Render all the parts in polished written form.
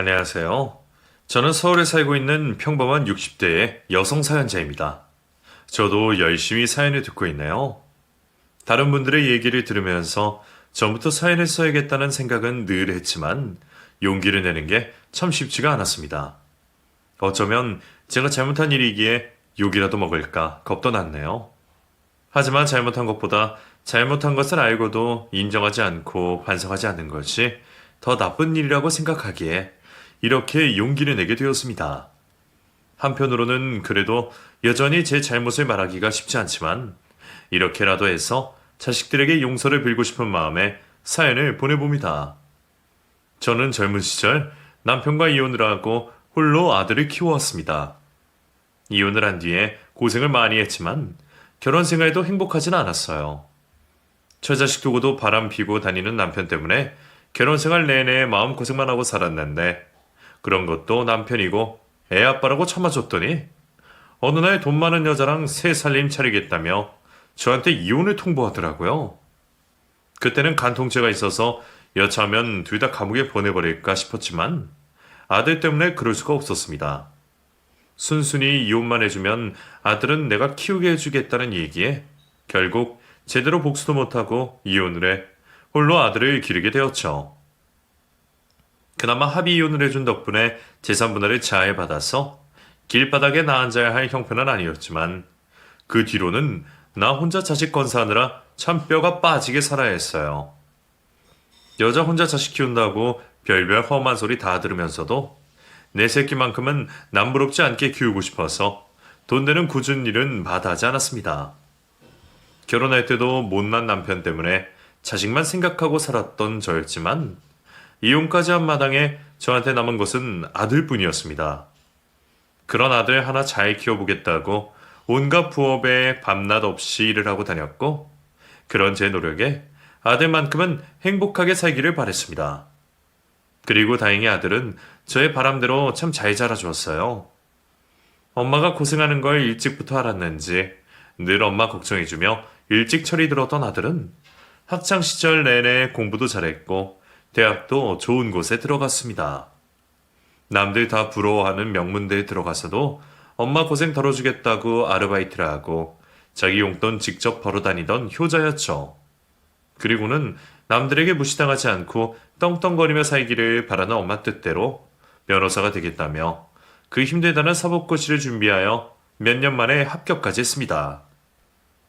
안녕하세요. 저는 서울에 살고 있는 평범한 60대의 여성 사연자입니다. 저도 열심히 사연을 듣고 있네요. 다른 분들의 얘기를 들으면서 전부터 사연을 써야겠다는 생각은 늘 했지만 용기를 내는 게 참 쉽지가 않았습니다. 어쩌면 제가 잘못한 일이기에 욕이라도 먹을까 겁도 났네요. 하지만 잘못한 것보다 잘못한 것을 알고도 인정하지 않고 반성하지 않는 것이 더 나쁜 일이라고 생각하기에 이렇게 용기를 내게 되었습니다. 한편으로는 그래도 여전히 제 잘못을 말하기가 쉽지 않지만 이렇게라도 해서 자식들에게 용서를 빌고 싶은 마음에 사연을 보내봅니다. 저는 젊은 시절 남편과 이혼을 하고 홀로 아들을 키워왔습니다. 이혼을 한 뒤에 고생을 많이 했지만 결혼 생활도 행복하진 않았어요. 처자식 두고도 바람 피고 다니는 남편 때문에 결혼 생활 내내 마음고생만 하고 살았는데 그런 것도 남편이고 애 아빠라고 참아줬더니 어느 날 돈 많은 여자랑 새 살림 차리겠다며 저한테 이혼을 통보하더라고요. 그때는 간통죄가 있어서 여차하면 둘 다 감옥에 보내버릴까 싶었지만 아들 때문에 그럴 수가 없었습니다. 순순히 이혼만 해주면 아들은 내가 키우게 해주겠다는 얘기에 결국 제대로 복수도 못하고 이혼을 해 홀로 아들을 기르게 되었죠. 그나마 합의 이혼을 해준 덕분에 재산 분할을 잘 받아서 길바닥에 나 앉아야 할 형편은 아니었지만 그 뒤로는 나 혼자 자식 건사하느라 참 뼈가 빠지게 살아야 했어요. 여자 혼자 자식 키운다고 별별 험한 소리 다 들으면서도 내 새끼만큼은 남부럽지 않게 키우고 싶어서 돈 되는 굳은 일은 마다하지 않았습니다. 결혼할 때도 못난 남편 때문에 자식만 생각하고 살았던 저였지만 이혼까지 한 마당에 저한테 남은 것은 아들뿐이었습니다. 그런 아들 하나 잘 키워보겠다고 온갖 부업에 밤낮 없이 일을 하고 다녔고 그런 제 노력에 아들만큼은 행복하게 살기를 바랬습니다. 그리고 다행히 아들은 저의 바람대로 참 잘 자라주었어요. 엄마가 고생하는 걸 일찍부터 알았는지 늘 엄마 걱정해주며 일찍 철이 들었던 아들은 학창시절 내내 공부도 잘했고 대학도 좋은 곳에 들어갔습니다. 남들 다 부러워하는 명문대에 들어가서도 엄마 고생 덜어주겠다고 아르바이트를 하고 자기 용돈 직접 벌어 다니던 효자였죠. 그리고는 남들에게 무시당하지 않고 떵떵거리며 살기를 바라는 엄마 뜻대로 변호사가 되겠다며 그 힘들다는 사법고시를 준비하여 몇 년 만에 합격까지 했습니다.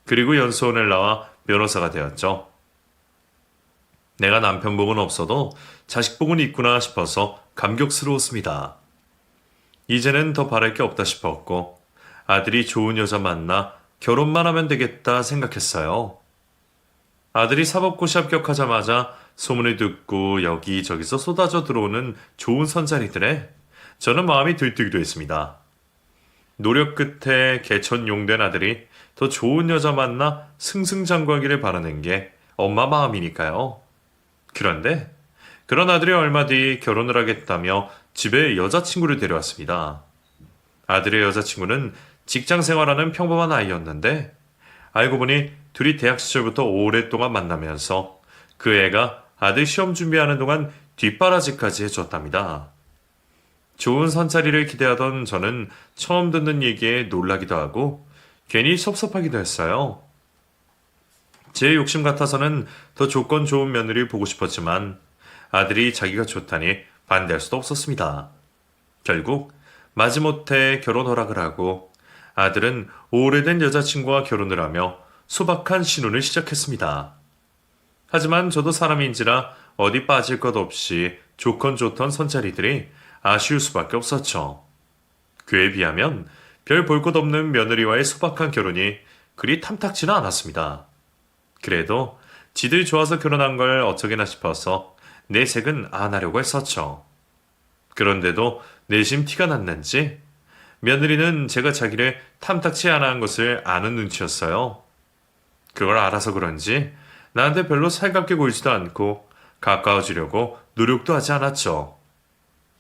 그리고 연수원을 나와 변호사가 되었죠. 내가 남편 복은 없어도 자식 복은 있구나 싶어서 감격스러웠습니다. 이제는 더 바랄 게 없다 싶었고 아들이 좋은 여자 만나 결혼만 하면 되겠다 생각했어요. 아들이 사법고시 합격하자마자 소문을 듣고 여기저기서 쏟아져 들어오는 좋은 선자리들에 저는 마음이 들뜨기도 했습니다. 노력 끝에 개천용된 아들이 더 좋은 여자 만나 승승장구하기를 바라는 게 엄마 마음이니까요. 그런데 그런 아들이 얼마 뒤 결혼을 하겠다며 집에 여자친구를 데려왔습니다. 아들의 여자친구는 직장 생활하는 평범한 아이였는데 알고 보니 둘이 대학 시절부터 오랫동안 만나면서 그 애가 아들 시험 준비하는 동안 뒷바라지까지 해줬답니다. 좋은 선자리를 기대하던 저는 처음 듣는 얘기에 놀라기도 하고 괜히 섭섭하기도 했어요. 제 욕심 같아서는 더 조건 좋은 며느리를 보고 싶었지만 아들이 자기가 좋다니 반대할 수도 없었습니다. 결국 마지못해 결혼 허락을 하고 아들은 오래된 여자친구와 결혼을 하며 소박한 신혼을 시작했습니다. 하지만 저도 사람인지라 어디 빠질 것 없이 조건 좋던 선자리들이 아쉬울 수밖에 없었죠. 그에 비하면 별 볼 것 없는 며느리와의 소박한 결혼이 그리 탐탁지는 않았습니다. 그래도 지들 좋아서 결혼한 걸 어쩌게나 싶어서 내색은 안 하려고 했었죠. 그런데도 내심 티가 났는지 며느리는 제가 자기를 탐탁치 않아 한 것을 아는 눈치였어요. 그걸 알아서 그런지 나한테 별로 살갑게 보이지도 않고 가까워지려고 노력도 하지 않았죠.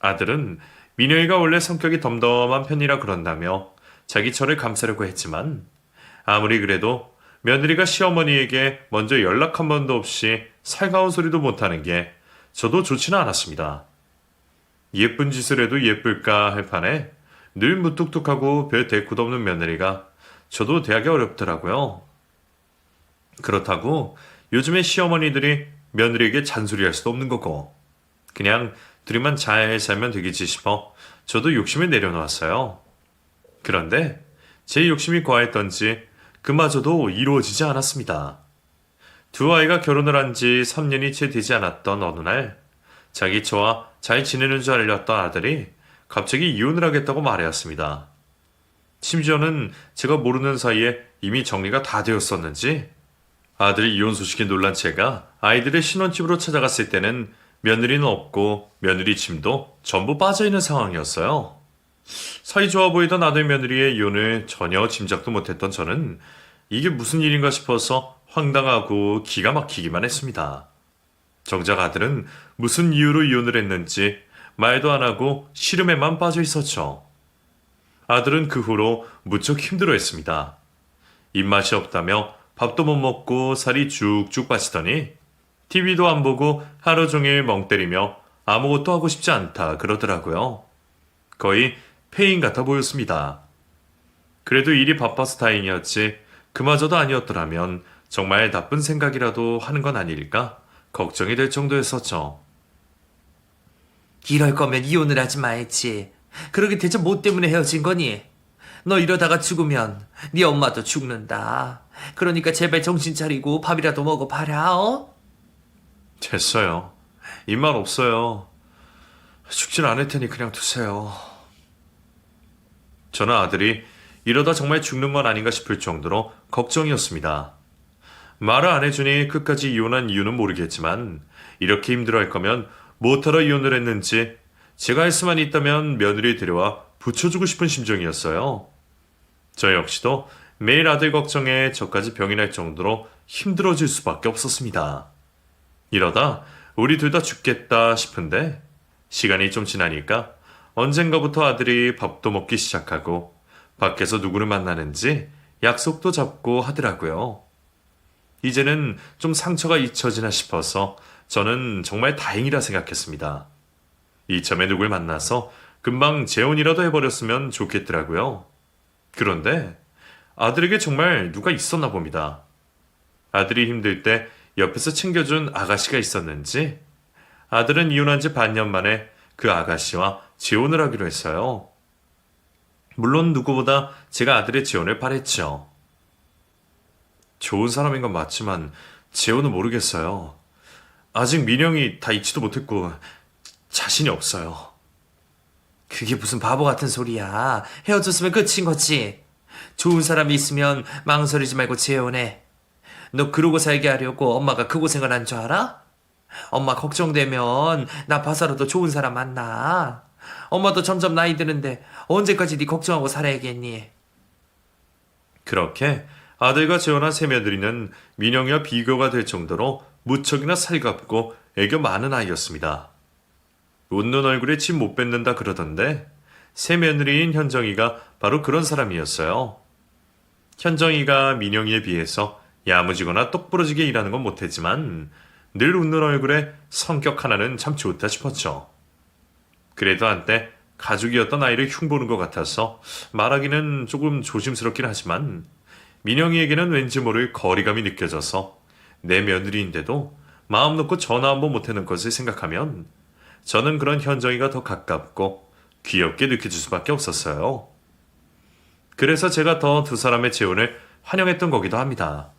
아들은 민영이가 원래 성격이 덤덤한 편이라 그런다며 자기 철을 감싸려고 했지만 아무리 그래도 며느리가 시어머니에게 먼저 연락 한 번도 없이 살가운 소리도 못하는 게 저도 좋지는 않았습니다. 예쁜 짓을 해도 예쁠까 할 판에 늘 무뚝뚝하고 별 대꾸도 없는 며느리가 저도 대하기 어렵더라고요. 그렇다고 요즘에 시어머니들이 며느리에게 잔소리할 수도 없는 거고 그냥 둘이만 잘 살면 되겠지 싶어 저도 욕심을 내려놓았어요. 그런데 제 욕심이 과했던지 그마저도 이루어지지 않았습니다. 두 아이가 결혼을 한 지 3년이 채 되지 않았던 어느 날 자기 저와 잘 지내는 줄 알렸던 아들이 갑자기 이혼을 하겠다고 말해왔습니다. 심지어는 제가 모르는 사이에 이미 정리가 다 되었었는지 아들이 이혼 소식에 놀란 제가 아이들의 신혼집으로 찾아갔을 때는 며느리는 없고 며느리 짐도 전부 빠져있는 상황이었어요. 사이좋아 보이던 아들 며느리의 이혼을 전혀 짐작도 못했던 저는 이게 무슨 일인가 싶어서 황당하고 기가 막히기만 했습니다. 정작 아들은 무슨 이유로 이혼을 했는지 말도 안 하고 시름에만 빠져 있었죠. 아들은 그 후로 무척 힘들어했습니다. 입맛이 없다며 밥도 못 먹고 살이 쭉쭉 빠지더니 TV도 안 보고 하루 종일 멍 때리며 아무것도 하고 싶지 않다 그러더라고요. 거의 폐인 같아 보였습니다. 그래도 일이 바빠서 다행이었지 그마저도 아니었더라면 정말 나쁜 생각이라도 하는 건 아닐까 걱정이 될 정도였었죠. 이럴 거면 이혼을 하지 말지. 그러게 대체 뭐 때문에 헤어진 거니? 너 이러다가 죽으면 네 엄마도 죽는다. 그러니까 제발 정신 차리고 밥이라도 먹어봐라, 어? 됐어요. 입맛 없어요. 죽진 않을 테니 그냥 두세요. 저는 아들이 이러다 정말 죽는 건 아닌가 싶을 정도로 걱정이었습니다. 말을 안 해주니 끝까지 이혼한 이유는 모르겠지만 이렇게 힘들어할 거면 뭐하러 이혼을 했는지 제가 할 수만 있다면 며느리 데려와 붙여주고 싶은 심정이었어요. 저 역시도 매일 아들 걱정에 저까지 병이 날 정도로 힘들어질 수밖에 없었습니다. 이러다 우리 둘 다 죽겠다 싶은데 시간이 좀 지나니까 언젠가부터 아들이 밥도 먹기 시작하고 밖에서 누구를 만나는지 약속도 잡고 하더라고요. 이제는 좀 상처가 잊혀지나 싶어서 저는 정말 다행이라 생각했습니다. 이참에 누굴 만나서 금방 재혼이라도 해버렸으면 좋겠더라고요. 그런데 아들에게 정말 누가 있었나 봅니다. 아들이 힘들 때 옆에서 챙겨준 아가씨가 있었는지 아들은 이혼한 지 반년 만에 그 아가씨와 재혼을 하기로 했어요. 물론 누구보다 제가 아들의 재혼을 바랬죠. 좋은 사람인 건 맞지만 재혼은 모르겠어요. 아직 민영이 다 잊지도 못했고 자신이 없어요. 그게 무슨 바보 같은 소리야. 헤어졌으면 끝인 거지. 좋은 사람이 있으면 망설이지 말고 재혼해. 너 그러고 살게 하려고 엄마가 그 고생을 한 줄 알아? 엄마 걱정되면 나 봐서라도 좋은 사람 만나. 엄마도 점점 나이 드는데 언제까지 네 걱정하고 살아야겠니? 그렇게 아들과 재혼한 새며느리는 민영이와 비교가 될 정도로 무척이나 살갑고 애교 많은 아이였습니다. 웃는 얼굴에 침 못 뱉는다 그러던데 새며느리인 현정이가 바로 그런 사람이었어요. 현정이가 민영이에 비해서 야무지거나 똑부러지게 일하는 건 못했지만 늘 웃는 얼굴에 성격 하나는 참 좋다 싶었죠. 그래도 한때 가족이었던 아이를 흉보는 것 같아서 말하기는 조금 조심스럽긴 하지만 민영이에게는 왠지 모를 거리감이 느껴져서 내 며느리인데도 마음 놓고 전화 한번 못하는 것을 생각하면 저는 그런 현정이가 더 가깝고 귀엽게 느껴질 수밖에 없었어요. 그래서 제가 더 두 사람의 재혼을 환영했던 거기도 합니다.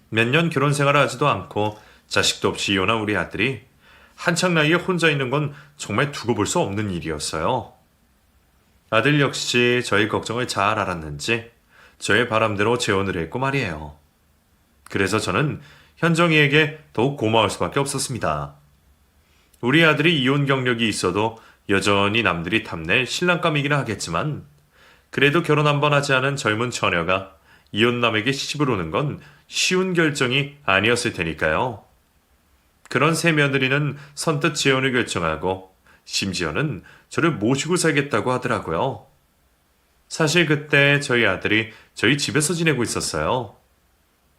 몇 년 결혼 생활을 하지도 않고 자식도 없이 이혼한 우리 아들이 한창 나이에 혼자 있는 건 정말 두고 볼 수 없는 일이었어요. 아들 역시 저희 걱정을 잘 알았는지 저의 바람대로 재혼을 했고 말이에요. 그래서 저는 현정이에게 더욱 고마울 수밖에 없었습니다. 우리 아들이 이혼 경력이 있어도 여전히 남들이 탐낼 신랑감이기는 하겠지만 그래도 결혼 한 번 하지 않은 젊은 처녀가 이혼남에게 시집을 오는 건 쉬운 결정이 아니었을 테니까요. 그런 새 며느리는 선뜻 재혼을 결정하고 심지어는 저를 모시고 살겠다고 하더라고요. 사실 그때 저희 아들이 저희 집에서 지내고 있었어요.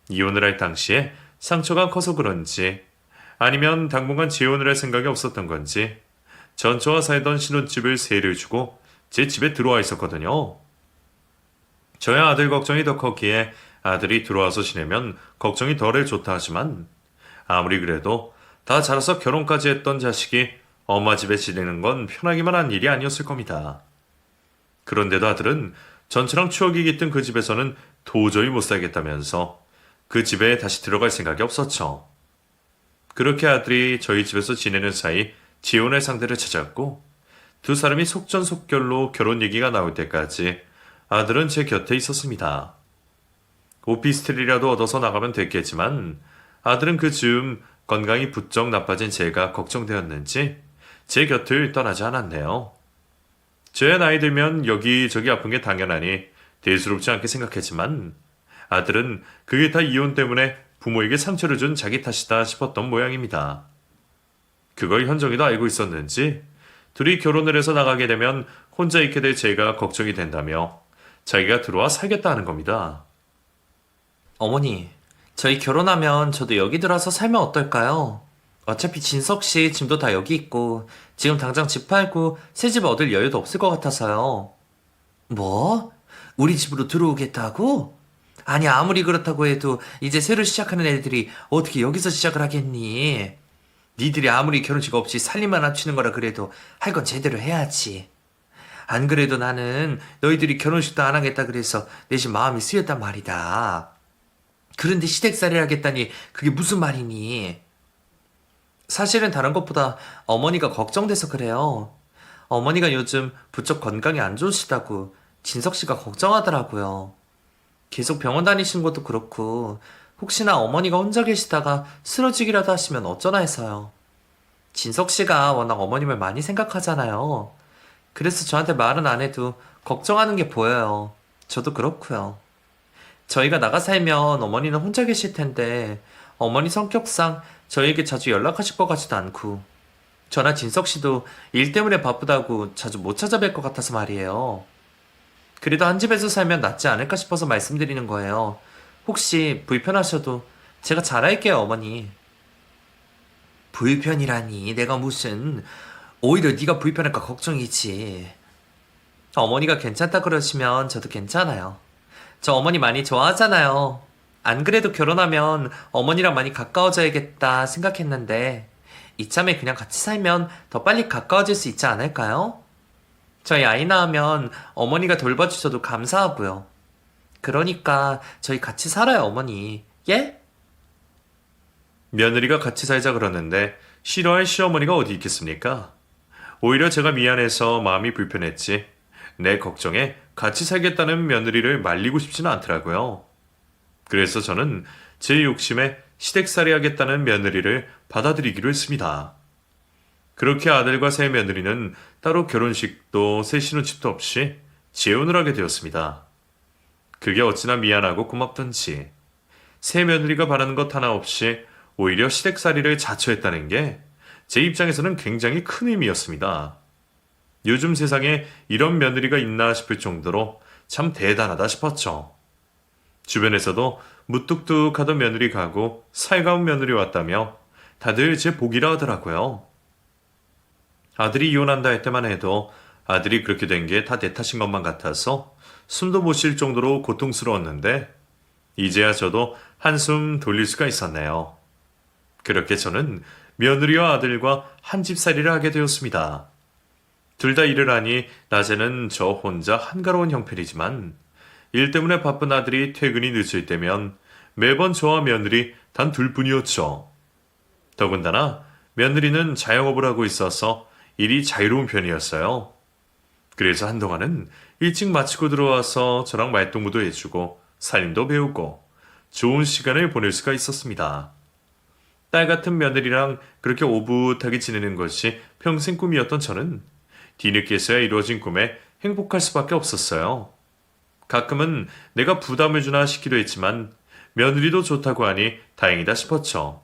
이혼을 할 당시에 상처가 커서 그런지 아니면 당분간 재혼을 할 생각이 없었던 건지 전 저와 살던 신혼집을 세를 주고 제 집에 들어와 있었거든요. 저의 아들 걱정이 더 컸기에 아들이 들어와서 지내면 걱정이 덜해 좋다 하지만 아무리 그래도 다 자라서 결혼까지 했던 자식이 엄마 집에 지내는 건 편하기만 한 일이 아니었을 겁니다. 그런데도 아들은 전처럼 추억이 깃든 그 집에서는 도저히 못 살겠다면서 그 집에 다시 들어갈 생각이 없었죠. 그렇게 아들이 저희 집에서 지내는 사이 지혼의 상대를 찾았고 두 사람이 속전속결로 결혼 얘기가 나올 때까지 아들은 제 곁에 있었습니다. 오피스텔이라도 얻어서 나가면 됐겠지만 아들은 그 즈음 건강이 부쩍 나빠진 제가 걱정되었는지 제 곁을 떠나지 않았네요. 제 나이 들면 여기저기 아픈 게 당연하니 대수롭지 않게 생각했지만 아들은 그게 다 이혼 때문에 부모에게 상처를 준 자기 탓이다 싶었던 모양입니다. 그걸 현정이도 알고 있었는지 둘이 결혼을 해서 나가게 되면 혼자 있게 될 제가 걱정이 된다며 자기가 들어와 살겠다 하는 겁니다. 어머니, 저희 결혼하면 저도 여기 들어와서 살면 어떨까요? 어차피 진석 씨 짐도 다 여기 있고 지금 당장 집 팔고 새 집 얻을 여유도 없을 것 같아서요. 뭐? 우리 집으로 들어오겠다고? 아니 아무리 그렇다고 해도 이제 새로 시작하는 애들이 어떻게 여기서 시작을 하겠니? 니들이 아무리 결혼식 없이 살림만 합치는 거라 그래도 할 건 제대로 해야지. 안 그래도 나는 너희들이 결혼식도 안 하겠다 그래서 내심 마음이 쓰였단 말이다. 그런데 시댁살이를 하겠다니 그게 무슨 말이니? 사실은 다른 것보다 어머니가 걱정돼서 그래요. 어머니가 요즘 부쩍 건강이 안 좋으시다고 진석 씨가 걱정하더라고요. 계속 병원 다니시는 것도 그렇고 혹시나 어머니가 혼자 계시다가 쓰러지기라도 하시면 어쩌나 해서요. 진석 씨가 워낙 어머님을 많이 생각하잖아요. 그래서 저한테 말은 안 해도 걱정하는 게 보여요. 저도 그렇고요. 저희가 나가 살면 어머니는 혼자 계실 텐데 어머니 성격상 저희에게 자주 연락하실 것 같지도 않고 저나 진석 씨도 일 때문에 바쁘다고 자주 못 찾아뵐 것 같아서 말이에요. 그래도 한 집에서 살면 낫지 않을까 싶어서 말씀드리는 거예요. 혹시 불편하셔도 제가 잘할게요, 어머니. 불편이라니 내가 무슨 오히려 네가 불편할까 걱정이지. 어머니가 괜찮다 그러시면 저도 괜찮아요. 저 어머니 많이 좋아하잖아요. 안 그래도 결혼하면 어머니랑 많이 가까워져야겠다 생각했는데 이참에 그냥 같이 살면 더 빨리 가까워질 수 있지 않을까요? 저희 아이 낳으면 어머니가 돌봐주셔도 감사하고요. 그러니까 저희 같이 살아요, 어머니. 예? 며느리가 같이 살자 그러는데 싫어할 시어머니가 어디 있겠습니까? 오히려 제가 미안해서 마음이 불편했지. 내 걱정에 같이 살겠다는 며느리를 말리고 싶지는 않더라고요. 그래서 저는 제 욕심에 시댁살이 하겠다는 며느리를 받아들이기로 했습니다. 그렇게 아들과 새 며느리는 따로 결혼식도 새 신혼집도 없이 재혼을 하게 되었습니다. 그게 어찌나 미안하고 고맙던지 새 며느리가 바라는 것 하나 없이 오히려 시댁살이를 자처했다는 게 제 입장에서는 굉장히 큰 의미였습니다. 요즘 세상에 이런 며느리가 있나 싶을 정도로 참 대단하다 싶었죠. 주변에서도 무뚝뚝하던 며느리 가고 살가운 며느리 왔다며 다들 제 복이라 하더라고요. 아들이 이혼한다 할 때만 해도 아들이 그렇게 된 게 다 내 탓인 것만 같아서 숨도 못 쉴 정도로 고통스러웠는데 이제야 저도 한숨 돌릴 수가 있었네요. 그렇게 저는 며느리와 아들과 한 집살이를 하게 되었습니다. 둘 다 일을 하니 낮에는 저 혼자 한가로운 형편이지만 일 때문에 바쁜 아들이 퇴근이 늦을 때면 매번 저와 며느리 단 둘뿐이었죠. 더군다나 며느리는 자영업을 하고 있어서 일이 자유로운 편이었어요. 그래서 한동안은 일찍 마치고 들어와서 저랑 말동무도 해주고 살림도 배우고 좋은 시간을 보낼 수가 있었습니다. 딸 같은 며느리랑 그렇게 오붓하게 지내는 것이 평생 꿈이었던 저는 뒤늦게서야 이루어진 꿈에 행복할 수밖에 없었어요. 가끔은 내가 부담을 주나 싶기도 했지만 며느리도 좋다고 하니 다행이다 싶었죠.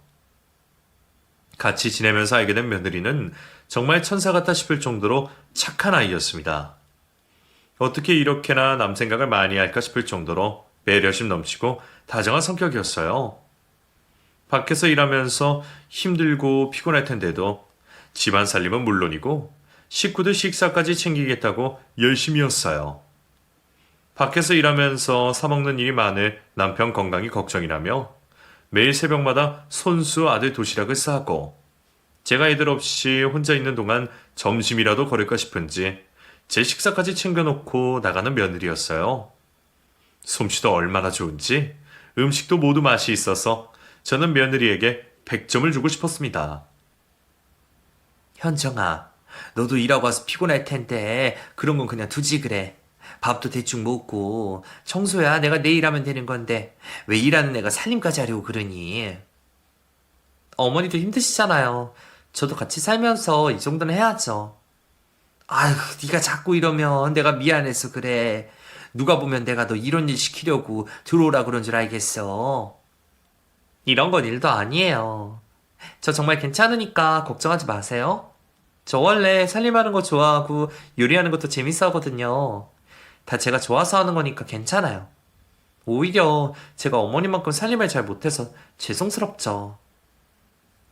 같이 지내면서 알게 된 며느리는 정말 천사 같다 싶을 정도로 착한 아이였습니다. 어떻게 이렇게나 남 생각을 많이 할까 싶을 정도로 배려심 넘치고 다정한 성격이었어요. 밖에서 일하면서 힘들고 피곤할 텐데도 집안 살림은 물론이고 식구들 식사까지 챙기겠다고 열심히였어요. 밖에서 일하면서 사먹는 일이 많을 남편 건강이 걱정이라며 매일 새벽마다 손수 아들 도시락을 싸고 제가 애들 없이 혼자 있는 동안 점심이라도 거릴까 싶은지 제 식사까지 챙겨놓고 나가는 며느리였어요. 솜씨도 얼마나 좋은지 음식도 모두 맛이 있어서 저는 며느리에게 100점을 주고 싶었습니다. 현정아, 너도 일하고 와서 피곤할 텐데 그런 건 그냥 두지 그래. 밥도 대충 먹고 청소야 내가 내일 하면 되는 건데 왜 일하는 애가 살림까지 하려고 그러니? 어머니도 힘드시잖아요. 저도 같이 살면서 이 정도는 해야죠. 아휴, 네가 자꾸 이러면 내가 미안해서 그래. 누가 보면 내가 너 이런 일 시키려고 들어오라 그런 줄 알겠어. 이런 건 일도 아니에요. 저 정말 괜찮으니까 걱정하지 마세요. 저 원래 살림하는 거 좋아하고 요리하는 것도 재밌어 하거든요. 다 제가 좋아서 하는 거니까 괜찮아요. 오히려 제가 어머니만큼 살림을 잘 못해서 죄송스럽죠.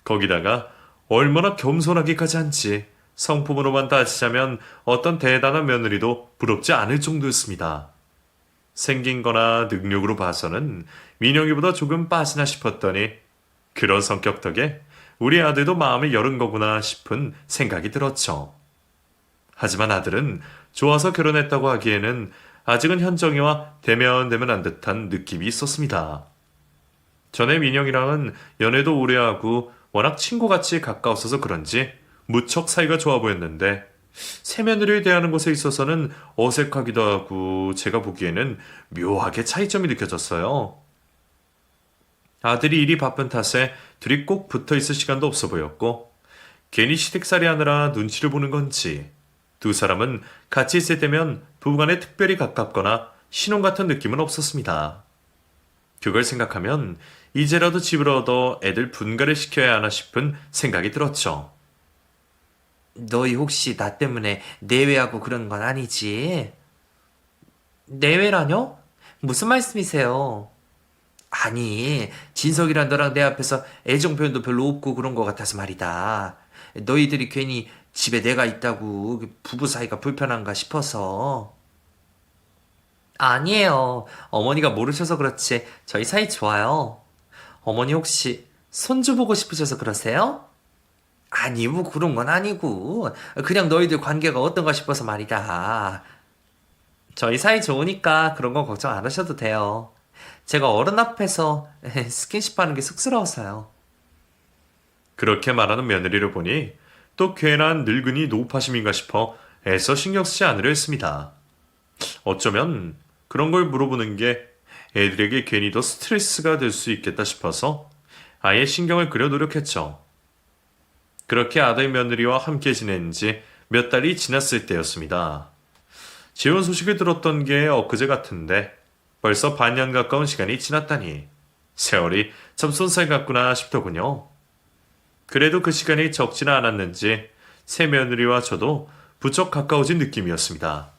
거기다가 얼마나 겸손하기까지 한지 성품으로만 따지자면 어떤 대단한 며느리도 부럽지 않을 정도였습니다. 생긴 거나 능력으로 봐서는 민영이보다 조금 빠지나 싶었더니 그런 성격 덕에 우리 아들도 마음을 열은 거구나 싶은 생각이 들었죠. 하지만 아들은 좋아서 결혼했다고 하기에는 아직은 현정이와 대면대면 한 듯한 느낌이 있었습니다. 전에 민영이랑은 연애도 오래 하고 워낙 친구같이 가까웠어서 그런지 무척 사이가 좋아 보였는데 새며느리를 대하는 것에 있어서는 어색하기도 하고 제가 보기에는 묘하게 차이점이 느껴졌어요. 아들이 일이 바쁜 탓에 둘이 꼭 붙어 있을 시간도 없어 보였고 괜히 시댁살이 하느라 눈치를 보는 건지 두 사람은 같이 있을 때면 부부간에 특별히 가깝거나 신혼 같은 느낌은 없었습니다. 그걸 생각하면 이제라도 집을 얻어 애들 분가를 시켜야 하나 싶은 생각이 들었죠. 너희 혹시 나 때문에 내외하고 그런 건 아니지? 내외라뇨? 무슨 말씀이세요? 아니, 진석이랑 너랑 내 앞에서 애정 표현도 별로 없고 그런 것 같아서 말이다. 너희들이 괜히 집에 내가 있다고 부부 사이가 불편한가 싶어서. 아니에요. 어머니가 모르셔서 그렇지 저희 사이 좋아요. 어머니 혹시 손주 보고 싶으셔서 그러세요? 아니, 뭐 그런 건 아니고 그냥 너희들 관계가 어떤가 싶어서 말이다. 저희 사이 좋으니까 그런 건 걱정 안 하셔도 돼요. 제가 어른 앞에서 스킨십 하는 게 쑥스러워서요. 그렇게 말하는 며느리를 보니 또 괜한 늙은이 노파심인가 싶어 애써 신경 쓰지 않으려 했습니다. 어쩌면 그런 걸 물어보는 게 애들에게 괜히 더 스트레스가 될 수 있겠다 싶어서 아예 신경을 끄려 노력했죠. 그렇게 아들 며느리와 함께 지낸 지 몇 달이 지났을 때였습니다. 재혼 소식을 들었던 게 엊그제 같은데 벌써 반년 가까운 시간이 지났다니 세월이 참 쏜살 같구나 싶더군요. 그래도 그 시간이 적지는 않았는지 새 며느리와 저도 부쩍 가까워진 느낌이었습니다.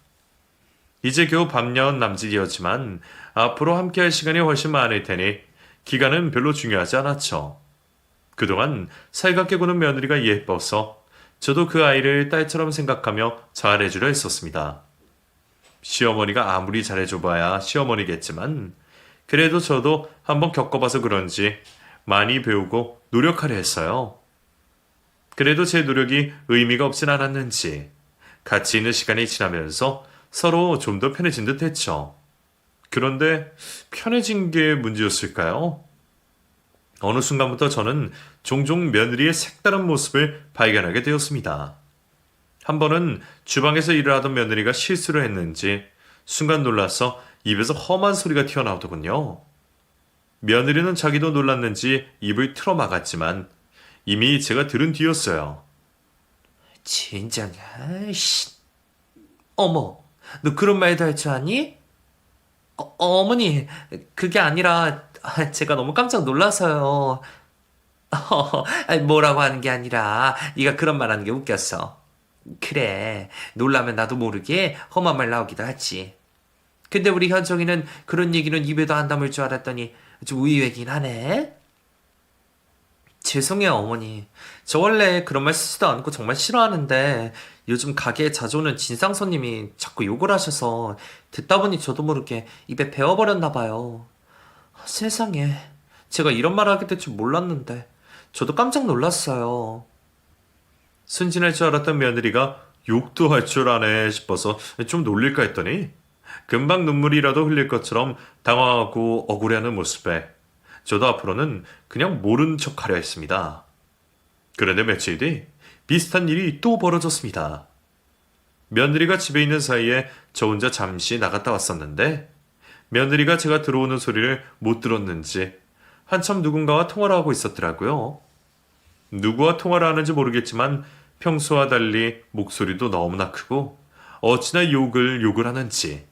이제 겨우 반년 남짓이었지만 앞으로 함께할 시간이 훨씬 많을 테니 기간은 별로 중요하지 않았죠. 그동안 살갑게 구는 며느리가 예뻐서 저도 그 아이를 딸처럼 생각하며 잘해주려 했었습니다. 시어머니가 아무리 잘해줘봐야 시어머니겠지만 그래도 저도 한번 겪어봐서 그런지 많이 배우고 노력하려 했어요. 그래도 제 노력이 의미가 없진 않았는지 같이 있는 시간이 지나면서 서로 좀 더 편해진 듯 했죠. 그런데 편해진 게 문제였을까요? 어느 순간부터 저는 종종 며느리의 색다른 모습을 발견하게 되었습니다. 한 번은 주방에서 일을 하던 며느리가 실수를 했는지 순간 놀라서 입에서 험한 소리가 튀어나오더군요. 며느리는 자기도 놀랐는지 입을 틀어 막았지만 이미 제가 들은 뒤였어요. 진짜, 아이씨. 어머, 너 그런 말도 할 줄 아니? 어머니, 그게 아니라 제가 너무 깜짝 놀라서요. 아니, 뭐라고 하는 게 아니라 네가 그런 말 하는 게 웃겼어. 그래, 놀라면 나도 모르게 험한 말 나오기도 하지. 근데 우리 현정이는 그런 얘기는 입에도 안 담을 줄 알았더니 좀 의외긴 하네. 죄송해요, 어머니. 저 원래 그런 말 쓰지도 않고 정말 싫어하는데 요즘 가게에 자주 오는 진상 손님이 자꾸 욕을 하셔서 듣다 보니 저도 모르게 입에 배어버렸나 봐요. 세상에, 제가 이런 말을 하게 될 줄 몰랐는데 저도 깜짝 놀랐어요. 순진할 줄 알았던 며느리가 욕도 할 줄 아네 싶어서 좀 놀릴까 했더니 금방 눈물이라도 흘릴 것처럼 당황하고 억울해하는 모습에 저도 앞으로는 그냥 모른 척 하려 했습니다. 그런데 며칠 뒤 비슷한 일이 또 벌어졌습니다. 며느리가 집에 있는 사이에 저 혼자 잠시 나갔다 왔었는데 며느리가 제가 들어오는 소리를 못 들었는지 한참 누군가와 통화를 하고 있었더라고요. 누구와 통화를 하는지 모르겠지만 평소와 달리 목소리도 너무나 크고 어찌나 욕을 하는지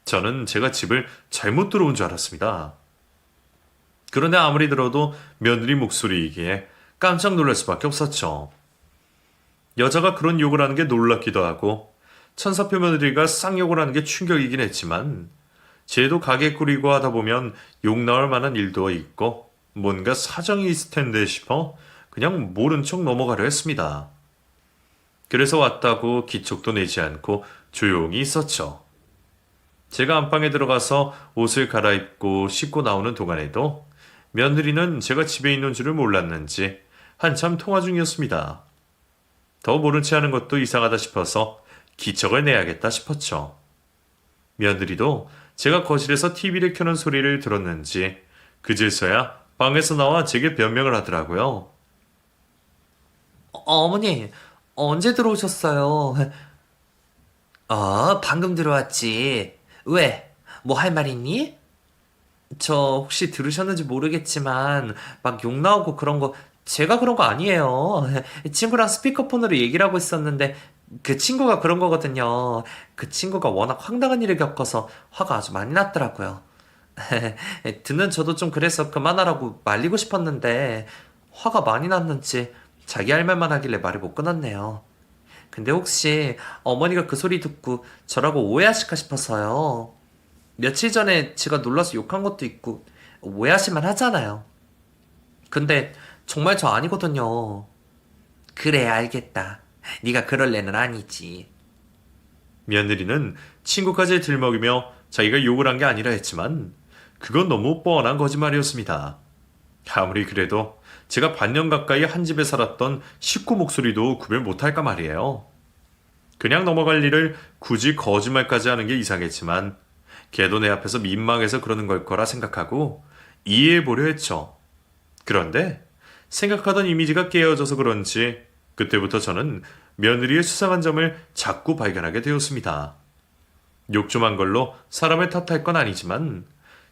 저는 제가 집을 잘못 들어온 줄 알았습니다. 그런데 아무리 들어도 며느리 목소리이기에 깜짝 놀랄 수밖에 없었죠. 여자가 그런 욕을 하는 게 놀랍기도 하고 천사표 며느리가 쌍욕을 하는 게 충격이긴 했지만 쟤도 가게 꾸리고 하다 보면 욕 나올 만한 일도 있고 뭔가 사정이 있을 텐데 싶어 그냥 모른 척 넘어가려 했습니다. 그래서 왔다고 기척도 내지 않고 조용히 있었죠. 제가 안방에 들어가서 옷을 갈아입고 씻고 나오는 동안에도 며느리는 제가 집에 있는 줄을 몰랐는지 한참 통화 중이었습니다. 더 모른 채 하는 것도 이상하다 싶어서 기척을 내야겠다 싶었죠. 며느리도 제가 거실에서 TV를 켜는 소리를 들었는지 그제서야 방에서 나와 제게 변명을 하더라고요. 어머니, 언제 들어오셨어요? 방금 들어왔지. 왜? 뭐 할 말 있니? 저 혹시 들으셨는지 모르겠지만 막 욕 나오고 그런 거 제가 그런 거 아니에요. 친구랑 스피커폰으로 얘기를 하고 있었는데 그 친구가 그런 거거든요. 그 친구가 워낙 황당한 일을 겪어서 화가 아주 많이 났더라고요. 듣는 저도 좀 그래서 그만하라고 말리고 싶었는데 화가 많이 났는지 자기 할 말만 하길래 말을 못 끊었네요. 근데 혹시 어머니가 그 소리 듣고 저라고 오해하실까 싶어서요. 며칠 전에 제가 놀라서 욕한 것도 있고 오해하실만 하잖아요. 근데 정말 저 아니거든요. 그래, 알겠다. 네가 그럴 애는 아니지. 며느리는 친구까지 들먹이며 자기가 욕을 한 게 아니라 했지만 그건 너무 뻔한 거짓말이었습니다. 아무리 그래도 제가 반년 가까이 한 집에 살았던 식구 목소리도 구별 못할까 말이에요. 그냥 넘어갈 일을 굳이 거짓말까지 하는 게 이상했지만 걔도 내 앞에서 민망해서 그러는 걸 거라 생각하고 이해해보려 했죠. 그런데 생각하던 이미지가 깨어져서 그런지 그때부터 저는 며느리의 수상한 점을 자꾸 발견하게 되었습니다. 욕 좀 한 걸로 사람을 탓할 건 아니지만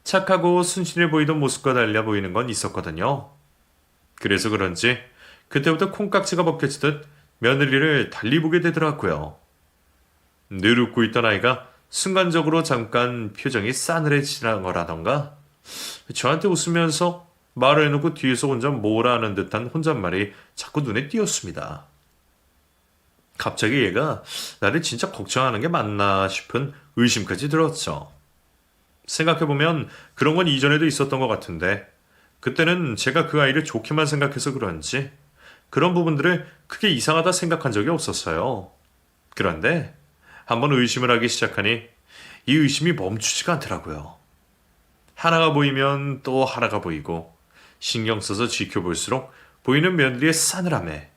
착하고 순진해 보이던 모습과 달라 보이는 건 있었거든요. 그래서 그런지 그때부터 콩깍지가 벗겨지듯 며느리를 달리 보게 되더라고요. 늘 웃고 있던 아이가 순간적으로 잠깐 표정이 싸늘해지는 거라던가 저한테 웃으면서 말을 해놓고 뒤에서 혼자 뭐라 하는 듯한 혼잣말이 자꾸 눈에 띄었습니다. 갑자기 얘가 나를 진짜 걱정하는 게 맞나 싶은 의심까지 들었죠. 생각해보면 그런 건 이전에도 있었던 것 같은데 그때는 제가 그 아이를 좋게만 생각해서 그런지 그런 부분들을 크게 이상하다 생각한 적이 없었어요. 그런데 한번 의심을 하기 시작하니 이 의심이 멈추지가 않더라고요. 하나가 보이면 또 하나가 보이고 신경 써서 지켜볼수록 보이는 며느리의 싸늘함에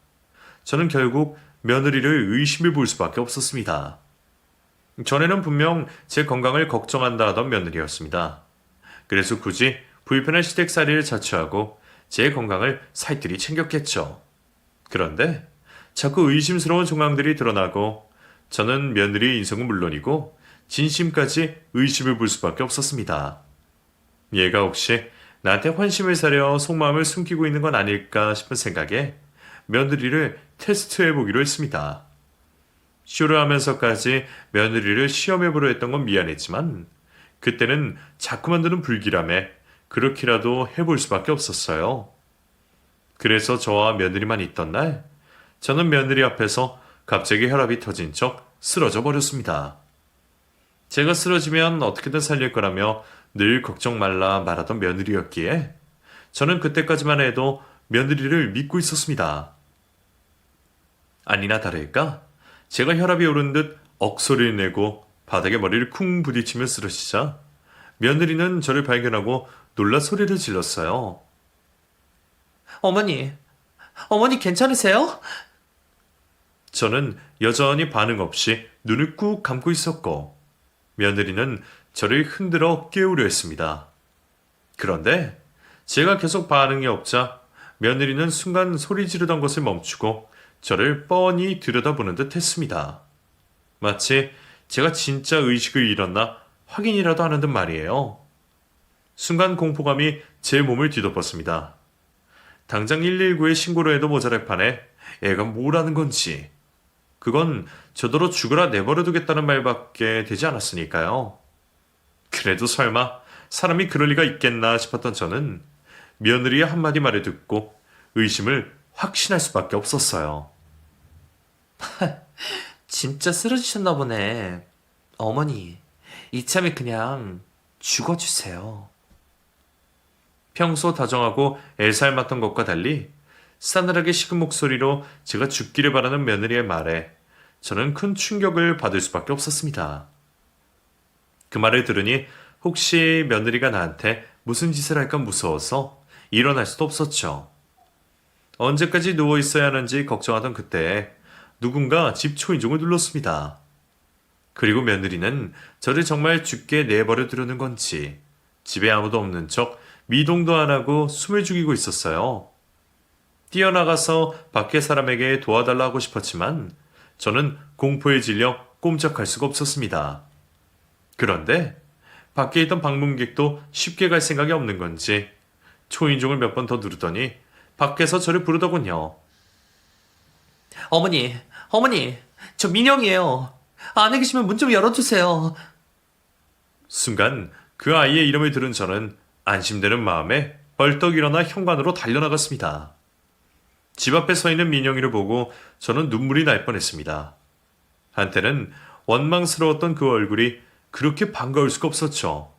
저는 결국 며느리를 의심해 볼 수밖에 없었습니다. 전에는 분명 제 건강을 걱정한다 하던 며느리였습니다. 그래서 굳이 불편한 시댁살이를 자처하고 제 건강을 살뜰히 챙겼겠죠. 그런데 자꾸 의심스러운 정황들이 드러나고 저는 며느리의 인성은 물론이고 진심까지 의심을 볼 수밖에 없었습니다. 얘가 혹시 나한테 환심을 사려 속마음을 숨기고 있는 건 아닐까 싶은 생각에 며느리를 테스트해 보기로 했습니다. 쇼를 하면서까지 며느리를 시험해보려 했던 건 미안했지만 그때는 자꾸만 드는 불길함에 그렇게라도 해볼 수밖에 없었어요. 그래서 저와 며느리만 있던 날 저는 며느리 앞에서 갑자기 혈압이 터진 척 쓰러져 버렸습니다. 제가 쓰러지면 어떻게든 살릴 거라며 늘 걱정 말라 말하던 며느리였기에 저는 그때까지만 해도 며느리를 믿고 있었습니다. 아니나 다를까 제가 혈압이 오른 듯 억소리를 내고 바닥에 머리를 쿵 부딪히며 쓰러지자 며느리는 저를 발견하고 놀라 소리를 질렀어요. 어머니, 어머니 괜찮으세요? 저는 여전히 반응 없이 눈을 꾹 감고 있었고 며느리는 저를 흔들어 깨우려 했습니다. 그런데 제가 계속 반응이 없자 며느리는 순간 소리 지르던 것을 멈추고 저를 뻔히 들여다보는 듯 했습니다. 마치 제가 진짜 의식을 잃었나 확인이라도 하는 듯 말이에요. 순간 공포감이 제 몸을 뒤덮었습니다. 당장 119에 신고를 해도 모자랄 판에 애가 뭐라는 건지. 그건 저더러 죽으라 내버려 두겠다는 말밖에 되지 않았으니까요. 그래도 설마 사람이 그럴 리가 있겠나 싶었던 저는 며느리의 한마디 말을 듣고 의심을 확신할 수밖에 없었어요. 진짜 쓰러지셨나 보네. 어머니, 이참에 그냥 죽어주세요. 평소 다정하고 애살 맡던 것과 달리 싸늘하게 식은 목소리로 제가 죽기를 바라는 며느리의 말에 저는 큰 충격을 받을 수밖에 없었습니다. 그 말을 들으니 혹시 며느리가 나한테 무슨 짓을 할까 무서워서 일어날 수도 없었죠. 언제까지 누워 있어야 하는지 걱정하던 그때 누군가 집 초인종을 눌렀습니다. 그리고 며느리는 저를 정말 죽게 내버려 두려는 건지 집에 아무도 없는 척 미동도 안 하고 숨을 죽이고 있었어요. 뛰어나가서 밖에 사람에게 도와달라 하고 싶었지만 저는 공포에 질려 꼼짝할 수가 없었습니다. 그런데 밖에 있던 방문객도 쉽게 갈 생각이 없는 건지 초인종을 몇 번 더 누르더니 밖에서 저를 부르더군요. 어머니, 어머니, 저 민영이에요. 안에 계시면 문 좀 열어주세요. 순간 그 아이의 이름을 들은 저는 안심되는 마음에 벌떡 일어나 현관으로 달려나갔습니다. 집 앞에 서 있는 민영이를 보고 저는 눈물이 날 뻔했습니다. 한때는 원망스러웠던 그 얼굴이 그렇게 반가울 수가 없었죠.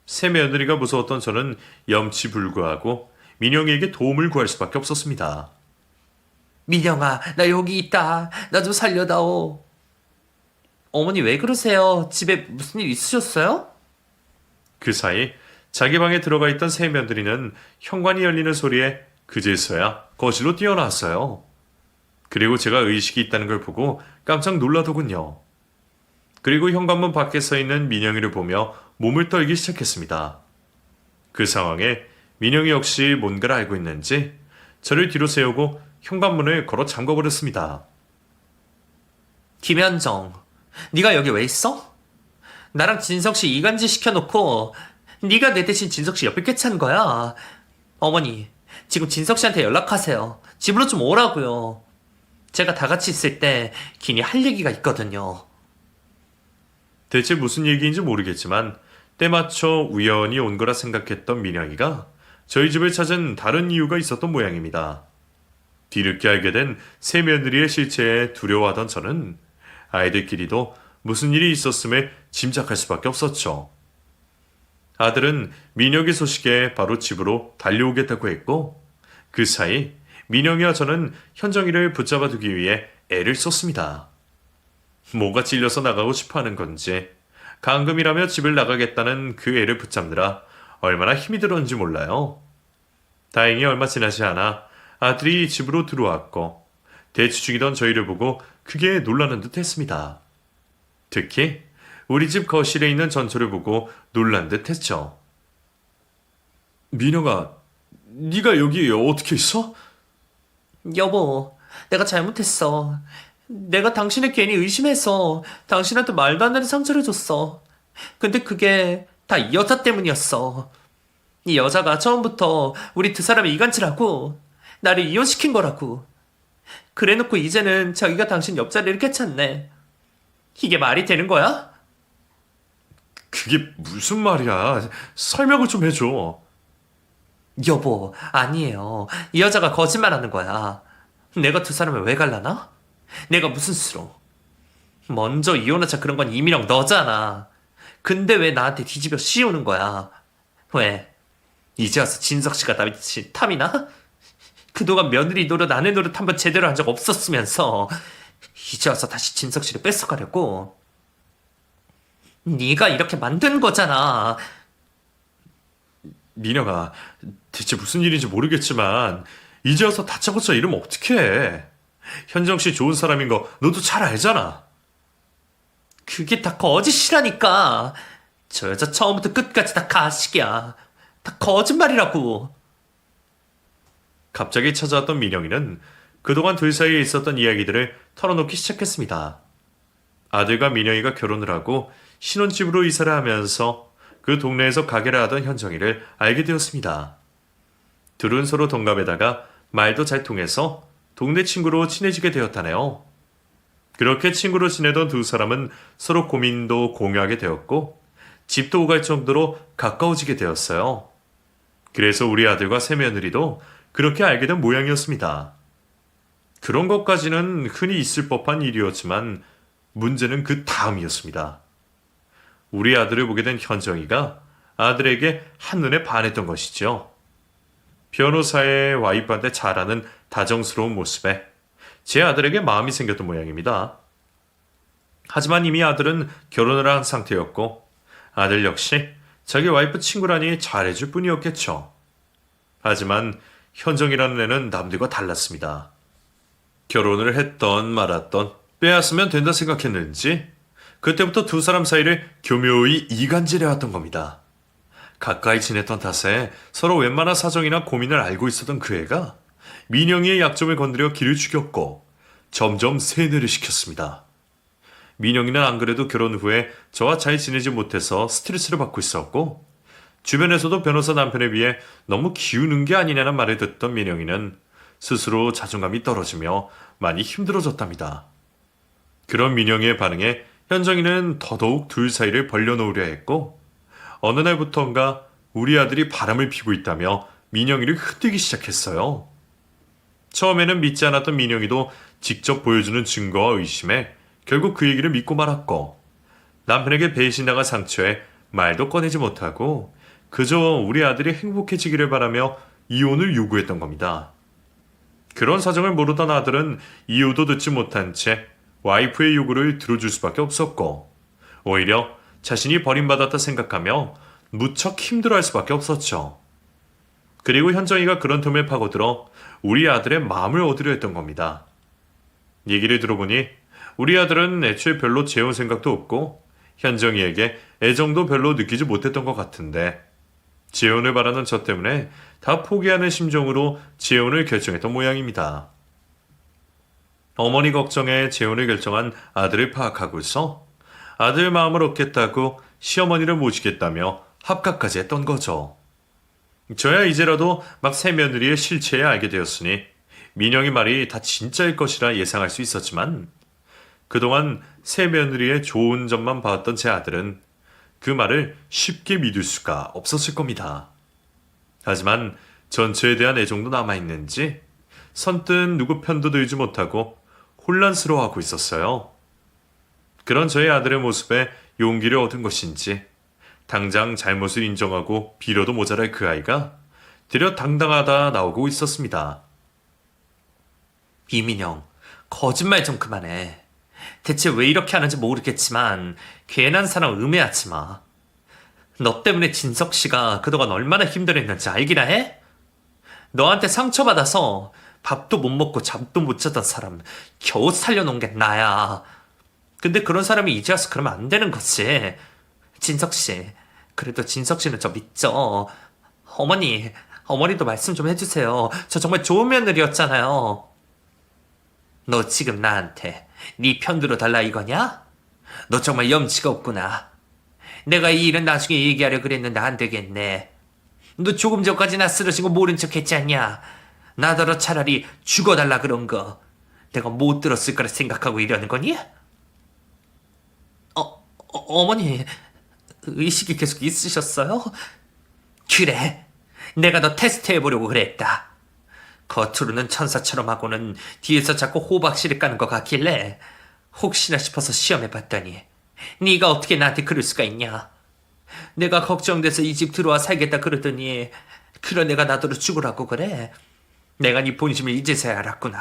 새 며느리가 무서웠던 저는 염치불구하고 민영이에게 도움을 구할 수밖에 없었습니다. 민영아, 나 여기 있다. 나 좀 살려다오. 어머니 왜 그러세요? 집에 무슨 일 있으셨어요? 그 사이 자기 방에 들어가 있던 새 며느리는 현관이 열리는 소리에 그제서야 거실로 뛰어나왔어요. 그리고 제가 의식이 있다는 걸 보고 깜짝 놀라더군요. 그리고 현관문 밖에 서 있는 민영이를 보며 몸을 떨기 시작했습니다. 그 상황에 민영이 역시 뭔가를 알고 있는지 저를 뒤로 세우고 현관문을 걸어 잠궈버렸습니다. 김현정, 네가 여기 왜 있어? 나랑 진석 씨 이간질 시켜놓고 네가 내 대신 진석 씨 옆에 꿰찬 거야. 어머니, 지금 진석 씨한테 연락하세요. 집으로 좀 오라고요. 제가 다 같이 있을 때 긴히 할 얘기가 있거든요. 대체 무슨 얘기인지 모르겠지만 때맞춰 우연히 온 거라 생각했던 민영이가 저희 집을 찾은 다른 이유가 있었던 모양입니다. 뒤늦게 알게 된 새 며느리의 실체에 두려워하던 저는 아이들끼리도 무슨 일이 있었음을 짐작할 수밖에 없었죠. 아들은 민혁의 소식에 바로 집으로 달려오겠다고 했고 그 사이 민영이와 저는 현정이를 붙잡아 두기 위해 애를 썼습니다. 뭐가 찔려서 나가고 싶어하는 건지 감금이라며 집을 나가겠다는 그 애를 붙잡느라 얼마나 힘이 들었는지 몰라요. 다행히 얼마 지나지 않아 아들이 집으로 들어왔고 대치 중이던 저희를 보고 크게 놀라는 듯 했습니다. 특히 우리 집 거실에 있는 전초를 보고 놀란 듯 했죠. 민혁아, 네가 여기 어떻게 있어? 여보, 내가 잘못했어. 내가 당신을 괜히 의심해서 당신한테 말도 안 되는 상처를 줬어. 근데 그게 다 이 여자 때문이었어. 이 여자가 처음부터 우리 두 사람의 이간질하고 나를 이혼시킨 거라고. 그래놓고 이제는 자기가 당신 옆자리를 꿰찼네. 이게 말이 되는 거야? 그게 무슨 말이야? 설명을 좀 해줘. 여보, 아니에요. 이 여자가 거짓말하는 거야. 내가 두 사람을 왜 갈라나? 내가 무슨 수로? 먼저 이혼하자 그런 건 이민영 너잖아. 근데 왜 나한테 뒤집어 씌우는 거야? 왜? 이제 와서 진석 씨가 나 미친 탐이나? 그동안 며느리 노릇 아내 노릇 한번 제대로 한 적 없었으면서 이제 와서 다시 진석 씨를 뺏어가려고. 네가 이렇게 만든 거잖아. 민영아, 대체 무슨 일인지 모르겠지만 이제 와서 다짜고짜 이러면 어떡해. 현정 씨 좋은 사람인 거 너도 잘 알잖아. 그게 다 거짓이라니까. 저 여자 처음부터 끝까지 다 가식이야. 다 거짓말이라고. 갑자기 찾아왔던 민영이는 그동안 둘 사이에 있었던 이야기들을 털어놓기 시작했습니다. 아들과 민영이가 결혼을 하고 신혼집으로 이사를 하면서 그 동네에서 가게를 하던 현정이를 알게 되었습니다. 둘은 서로 동갑에다가 말도 잘 통해서 동네 친구로 친해지게 되었다네요. 그렇게 친구로 지내던 두 사람은 서로 고민도 공유하게 되었고 집도 오갈 정도로 가까워지게 되었어요. 그래서 우리 아들과 새며느리도 그렇게 알게 된 모양이었습니다. 그런 것까지는 흔히 있을 법한 일이었지만 문제는 그 다음이었습니다. 우리 아들을 보게 된 현정이가 아들에게 한눈에 반했던 것이죠. 변호사의 와이프한테 잘하는 다정스러운 모습에 제 아들에게 마음이 생겼던 모양입니다. 하지만 이미 아들은 결혼을 한 상태였고 아들 역시 자기 와이프 친구라니 잘해줄 뿐이었겠죠. 하지만 현정이라는 애는 남들과 달랐습니다. 결혼을 했던 말았던 빼앗으면 된다 생각했는지 그때부터 두 사람 사이를 교묘히 이간질해왔던 겁니다. 가까이 지냈던 탓에 서로 웬만한 사정이나 고민을 알고 있었던 그 애가 민영이의 약점을 건드려 기를 죽였고 점점 세뇌를 시켰습니다. 민영이는 안 그래도 결혼 후에 저와 잘 지내지 못해서 스트레스를 받고 있었고 주변에서도 변호사 남편에 비해 너무 기우는 게 아니냐는 말을 듣던 민영이는 스스로 자존감이 떨어지며 많이 힘들어졌답니다. 그런 민영이의 반응에 현정이는 더더욱 둘 사이를 벌려놓으려 했고 어느 날부터인가 우리 아들이 바람을 피고 있다며 민영이를 흔들기 시작했어요. 처음에는 믿지 않았던 민영이도 직접 보여주는 증거와 의심에 결국 그 얘기를 믿고 말았고 남편에게 배신당한 상처에 말도 꺼내지 못하고 그저 우리 아들이 행복해지기를 바라며 이혼을 요구했던 겁니다. 그런 사정을 모르던 아들은 이유도 듣지 못한 채 와이프의 요구를 들어줄 수밖에 없었고 오히려 자신이 버림받았다 생각하며 무척 힘들어할 수밖에 없었죠. 그리고 현정이가 그런 틈을 파고들어 우리 아들의 마음을 얻으려 했던 겁니다. 얘기를 들어보니 우리 아들은 애초에 별로 재혼 생각도 없고 현정이에게 애정도 별로 느끼지 못했던 것 같은데 재혼을 바라는 저 때문에 다 포기하는 심정으로 재혼을 결정했던 모양입니다. 어머니 걱정에 재혼을 결정한 아들을 파악하고서 아들 마음을 얻겠다고 시어머니를 모시겠다며 합각까지 했던 거죠. 저야 이제라도 막 새며느리의 실체에 알게 되었으니 민영이 말이 다 진짜일 것이라 예상할 수 있었지만 그동안 새며느리의 좋은 점만 봐왔던 제 아들은 그 말을 쉽게 믿을 수가 없었을 겁니다. 하지만 전처에 대한 애정도 남아있는지 선뜻 누구 편도 들지 못하고 혼란스러워하고 있었어요. 그런 저의 아들의 모습에 용기를 얻은 것인지 당장 잘못을 인정하고 빌어도 모자랄 그 아이가 되려 당당하다 나오고 있었습니다. 이민영, 거짓말 좀 그만해. 대체 왜 이렇게 하는지 모르겠지만 괜한 사람 음해하지 마. 너 때문에 진석 씨가 그동안 얼마나 힘들었는지 알기나 해? 너한테 상처받아서 밥도 못 먹고 잠도 못 자던 사람 겨우 살려놓은 게 나야. 근데 그런 사람이 이제 와서 그러면 안 되는 거지. 진석 씨, 그래도 진석 씨는 저 믿죠. 어머니도 말씀 좀 해주세요. 저 정말 좋은 며느리였잖아요. 너 지금 나한테 네 편 들어달라 이거냐? 너 정말 염치가 없구나. 내가 이 일은 나중에 얘기하려 그랬는데 안 되겠네. 너 조금 전까지 나 쓰러진 거 모른 척 했지 않냐? 나더러 차라리 죽어달라 그런 거 내가 못 들었을 거라 생각하고 이러는 거니? 어머니, 의식이 계속 있으셨어요? 그래, 내가 너 테스트 해보려고 그랬다. 겉으로는 천사처럼 하고는 뒤에서 자꾸 호박씨를 까는 것 같길래 혹시나 싶어서 시험해봤더니 네가 어떻게 나한테 그럴 수가 있냐. 내가 걱정돼서 이 집 들어와 살겠다 그러더니 그런 애가 나더러 죽으라고 그래. 내가 네 본심을 이제서야 알았구나.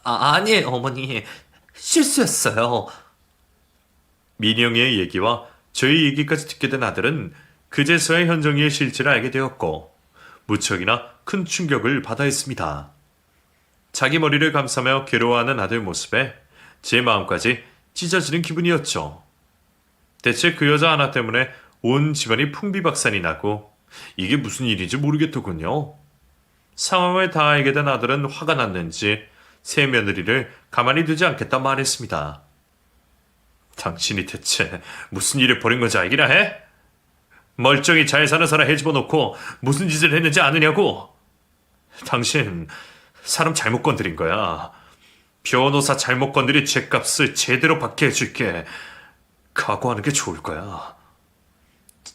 아니에요, 어머니. 실수였어요. 민영이의 얘기와 저희 얘기까지 듣게 된 아들은 그제서야 현정이의 실체를 알게 되었고 무척이나 큰 충격을 받아 했습니다. 자기 머리를 감싸며 괴로워하는 아들 모습에 제 마음까지 찢어지는 기분이었죠. 대체 그 여자 하나 때문에 온 집안이 풍비박산이 나고 이게 무슨 일인지 모르겠더군요. 상황을 다 알게 된 아들은 화가 났는지 새 며느리를 가만히 두지 않겠다 말했습니다. 당신이 대체 무슨 일을 벌인 건지 알기나 해? 멀쩡히 잘 사는 사람 해집어놓고 무슨 짓을 했는지 아느냐고? 당신 사람 잘못 건드린 거야. 변호사 잘못 건드린 죗값을 제대로 받게 해줄게. 각오하는 게 좋을 거야.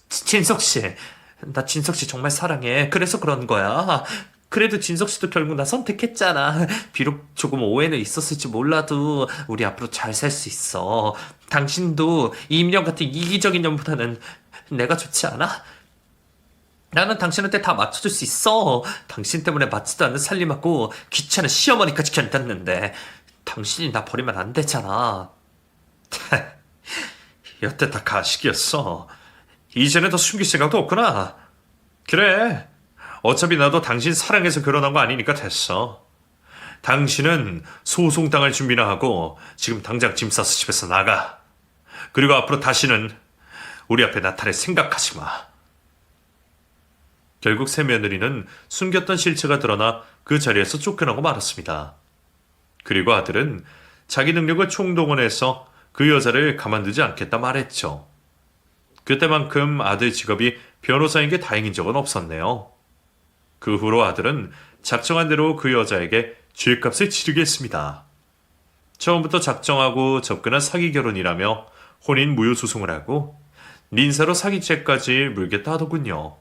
진석 씨, 나 진석 씨 정말 사랑해. 그래서 그런 거야. 그래도 진석 씨도 결국 나 선택했잖아. 비록 조금 오해는 있었을지 몰라도 우리 앞으로 잘 살 수 있어. 당신도 이민영 같은 이기적인 년보다는 내가 좋지 않아? 나는 당신한테 다 맞춰줄 수 있어. 당신 때문에 맞지도 않는 살림하고 귀찮은 시어머니까지 견뎠는데 당신이 나 버리면 안 되잖아. 여태 다 가식이었어. 이제는 더 숨길 생각도 없구나. 그래. 어차피 나도 당신 사랑해서 결혼한 거 아니니까 됐어. 당신은 소송당할 준비나 하고 지금 당장 짐 싸서 집에서 나가. 그리고 앞으로 다시는 우리 앞에 나타낼 생각하지 마. 결국 새 며느리는 숨겼던 실체가 드러나 그 자리에서 쫓겨나고 말았습니다. 그리고 아들은 자기 능력을 총동원해서 그 여자를 가만두지 않겠다 말했죠. 그때만큼 아들 직업이 변호사인 게 다행인 적은 없었네요. 그 후로 아들은 작정한 대로 그 여자에게 죗값을 치르게 했습니다. 처음부터 작정하고 접근한 사기 결혼이라며 혼인 무효 소송을 하고 민사로 사기죄까지 물겠다 하더군요.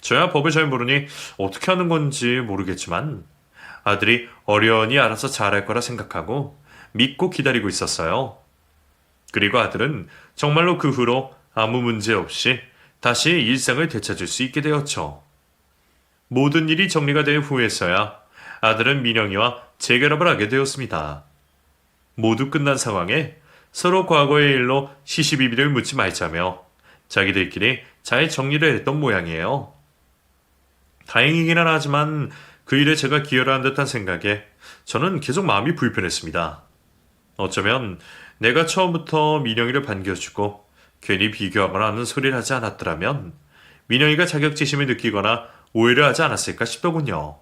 저야 법을 잘 모르니 어떻게 하는 건지 모르겠지만 아들이 어련히 알아서 잘할 거라 생각하고 믿고 기다리고 있었어요. 그리고 아들은 정말로 그 후로 아무 문제 없이 다시 일상을 되찾을 수 있게 되었죠. 모든 일이 정리가 된 후에서야 아들은 민영이와 재결합을 하게 되었습니다. 모두 끝난 상황에 서로 과거의 일로 시시비비를 묻지 말자며 자기들끼리 잘 정리를 했던 모양이에요. 다행이기는 하지만 그 일에 제가 기여를 한 듯한 생각에 저는 계속 마음이 불편했습니다. 어쩌면 내가 처음부터 민영이를 반겨주고 괜히 비교하거나 하는 소리를 하지 않았더라면 민영이가 자격지심을 느끼거나 오해를 하지 않았을까 싶더군요.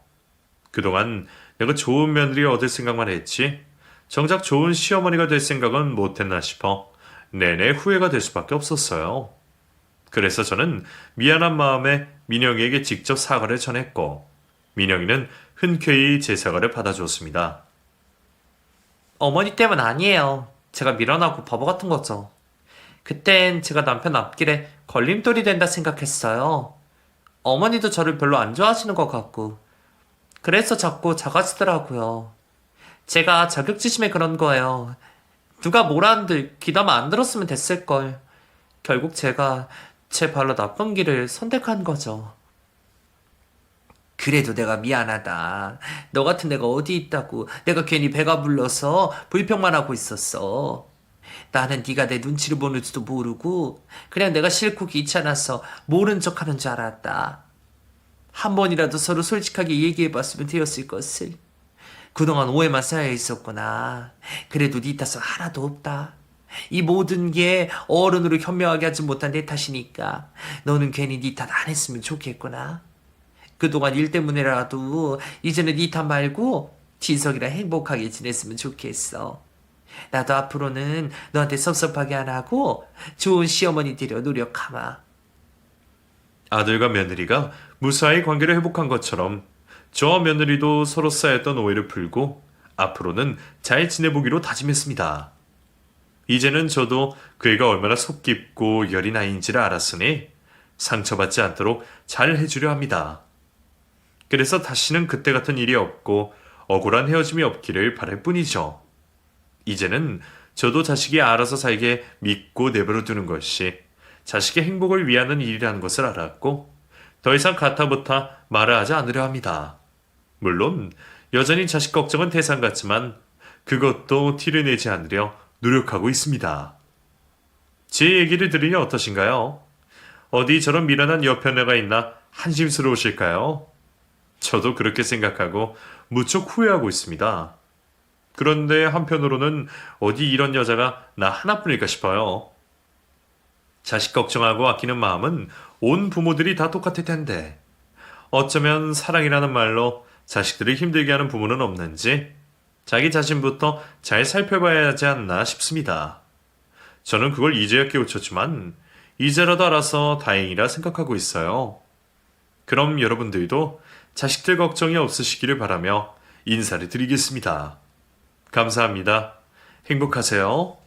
그동안 내가 좋은 며느리 얻을 생각만 했지 정작 좋은 시어머니가 될 생각은 못했나 싶어 내내 후회가 될 수밖에 없었어요. 그래서 저는 미안한 마음에 민영이에게 직접 사과를 전했고 민영이는 흔쾌히 제 사과를 받아주었습니다. 어머니 때문 아니에요. 제가 미련하고 바보 같은 거죠. 그땐 제가 남편 앞길에 걸림돌이 된다 생각했어요. 어머니도 저를 별로 안 좋아하시는 것 같고 그래서 자꾸 작아지더라고요. 제가 자격지심에 그런 거예요. 누가 뭐라 한들 귀담아 안 들었으면 됐을걸. 결국 제가 제 발로 나쁜 길을 선택한 거죠. 그래도 내가 미안하다. 너 같은 애가 어디 있다고 내가 괜히 배가 불러서 불평만 하고 있었어. 나는 네가 내 눈치를 보는지도 모르고 그냥 내가 싫고 귀찮아서 모른 척하는 줄 알았다. 한 번이라도 서로 솔직하게 얘기해봤으면 되었을 것을. 그동안 오해만 쌓여 있었구나. 그래도 네 탓은 하나도 없다. 이 모든 게 어른으로 현명하게 하지 못한 내 탓이니까 너는 괜히 네 탓 안 했으면 좋겠구나. 그동안 일 때문에라도 이제는 네 탓 말고 진석이랑 행복하게 지냈으면 좋겠어. 나도 앞으로는 너한테 섭섭하게 안 하고 좋은 시어머니 되려 노력하마. 아들과 며느리가 무사히 관계를 회복한 것처럼 저와 며느리도 서로 쌓였던 오해를 풀고 앞으로는 잘 지내보기로 다짐했습니다. 이제는 저도 그 애가 얼마나 속 깊고 여린 아이인지를 알았으니 상처받지 않도록 잘 해주려 합니다. 그래서 다시는 그때 같은 일이 없고 억울한 헤어짐이 없기를 바랄 뿐이죠. 이제는 저도 자식이 알아서 살게 믿고 내버려 두는 것이 자식의 행복을 위하는 일이라는 것을 알았고 더 이상 가타부타 말을 하지 않으려 합니다. 물론 여전히 자식 걱정은 대상 같지만 그것도 티를 내지 않으려 노력하고 있습니다. 제 얘기를 들으니 어떠신가요? 어디 저런 미련한 여편네가 있나 한심스러우실까요? 저도 그렇게 생각하고 무척 후회하고 있습니다. 그런데 한편으로는 어디 이런 여자가 나 하나뿐일까 싶어요. 자식 걱정하고 아끼는 마음은 온 부모들이 다 똑같을 텐데 어쩌면 사랑이라는 말로 자식들을 힘들게 하는 부모는 없는지 자기 자신부터 잘 살펴봐야 하지 않나 싶습니다. 저는 그걸 이제야 깨우쳤지만 이제라도 알아서 다행이라 생각하고 있어요. 그럼 여러분들도 자식들 걱정이 없으시기를 바라며 인사를 드리겠습니다. 감사합니다. 행복하세요.